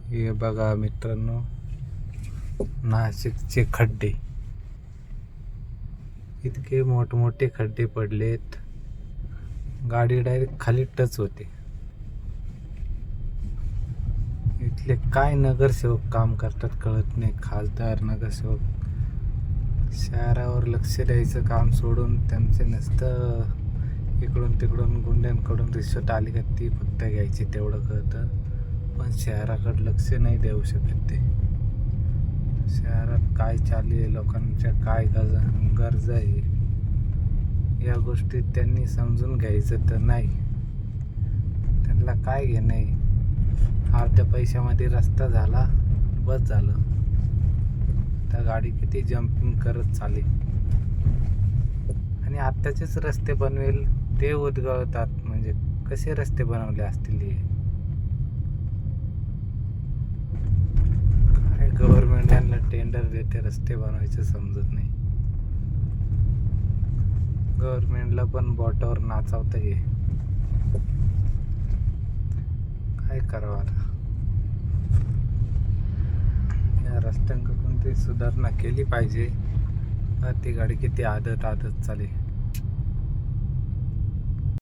हे बघा मित्रांनो, नाशिकचे खड्डे. इतके मोठमोठे खड्डे पडलेत, गाडी डायरेक्ट खाली टच होते. इथले काय नगरसेवक काम करतात कळत नाही. खासदार, नगरसेवक शहरावर लक्ष द्यायचं काम सोडून त्यांचे नुसतं इकडून तिकडून गुंड्यांकडून रिश्वत आली का ती फक्त घ्यायची तेवढं कळतं. पण शहराकडे लक्ष नाही देऊ शकत ते. शहरात काय चालू आहे, लोकांच्या काय गरजा आहे, या गोष्टी त्यांनी समजून घ्यायचं तर नाही. त्यांना काय घेणं आहे. अर्ध्या पैशामध्ये रस्ता झाला, बस झालं. त्या गाडी किती जम्पिंग करत चाले. आणि आत्ताचेच रस्ते बनवेल ते उद्गळतात. म्हणजे कसे रस्ते बनवले असतील हे. काय गव्हर्नमेंट यांना टेंडर देते रस्ते बनवायचं समजत नाही. गव्हर्नमेंटला पण बोटावर नाचावतं हे. काय करावं आता. या रस्त्यांक कोणती सुधारणा केली पाहिजे. ती गाडी किती आदत चाले.